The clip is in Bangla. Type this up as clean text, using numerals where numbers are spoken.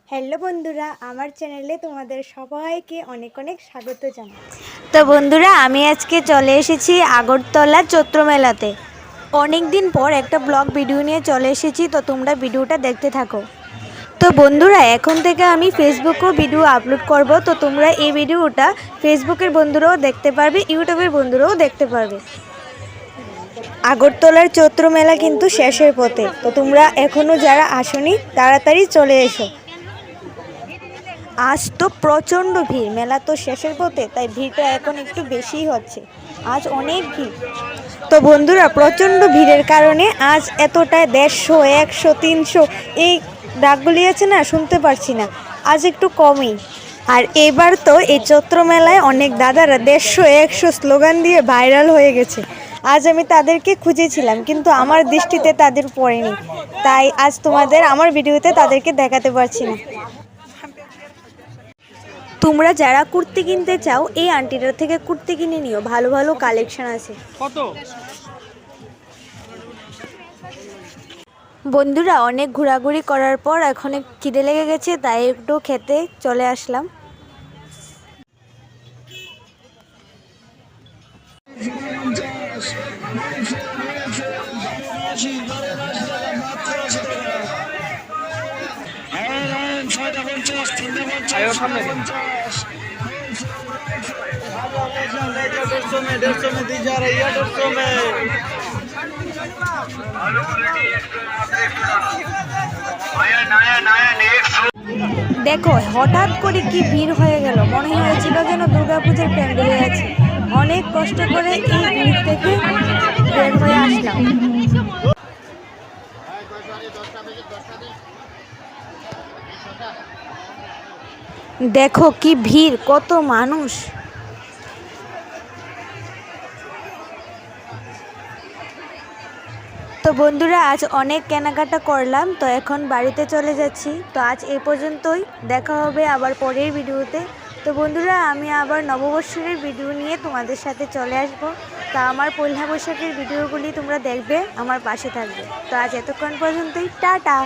হ্যালো বন্ধুরা, আমার চ্যানেলে তোমাদের সবাইকে অনেক অনেক স্বাগত জানাই। তো বন্ধুরা, আমি আজকে চলে এসেছি আগরতলা চৈত্র মেলাতে। অনেক দিন পর একটা ব্লগ ভিডিও নিয়ে চলে এসেছি, তো তোমরা ভিডিওটা দেখতে থাকো। তো বন্ধুরা, এখন থেকে আমি ফেসবুকেও ভিডিও আপলোড করব, তো তোমরা এই ভিডিওটা ফেসবুকের বন্ধুরাও দেখতে পারবে, ইউটিউবের বন্ধুরাও দেখতে পারবে। আগরতলার চৈত্র মেলা কিন্তু শেষের পথে, তো তোমরা এখনও যারা আসোনি তাড়াতাড়ি চলে এসো। আজ তো প্রচণ্ড ভিড়, মেলা তো শেষের পথে, তাই ভিড়টা এখন একটু বেশিই হচ্ছে। আজ অনেক ভিড়। তো বন্ধুরা, প্রচণ্ড ভিড়ের কারণে আজ এতটাই 150, 100, 300 এই ডাকগুলি আছে না, শুনতে পারছি না। আজ একটু কমই। আর এবার তো এই চৈত্র মেলায় অনেক দাদারা 150, 100 স্লোগান দিয়ে ভাইরাল হয়ে গেছে। আজ আমি তাদেরকে খুঁজেছিলাম, কিন্তু আমার দৃষ্টিতে তাদের পড়েনি, তাই আজ তোমাদের আমার ভিডিওতে তাদেরকে দেখাতে পারছি না। তোমরা যারা কুর্তি কিনতে চাও, এই আন্টিটার থেকে কুর্তি কিনে নিও, ভালো ভালো কালেকশন আছে। কত বন্ধুরা, অনেক ঘোরাঘুরি করার পর এখন খিদে লেগে গেছে, তাই একটু খেতে চলে আসলাম। দেখো, হঠাৎ করে কি ভিড় হয়ে গেল, মনে হয়েছিল যেন দুর্গাপূজার প্যান্ডেলে আছে। অনেক কষ্ট করে এই ভিড় থেকে বের হয়ে আসলাম। দেখো কি ভিড়, কত মানুষ। তো বন্ধুরা, আজ অনেক কেনাকাটা করলাম, তো এখন বাড়িতে চলে যাচ্ছি। তো আজ এই পর্যন্তই, দেখা হবে আবার পরের ভিডিওতে। তো বন্ধুরা, আমি আবার নববর্ষের ভিডিও নিয়ে তোমাদের সাথে চলে আসব। তা আমার পয়লা বৈশাখের ভিডিওগুলি তোমরা দেখবে, আমার পাশে থাকবে। তো আজ এতক্ষণ পর্যন্তই, টাটা।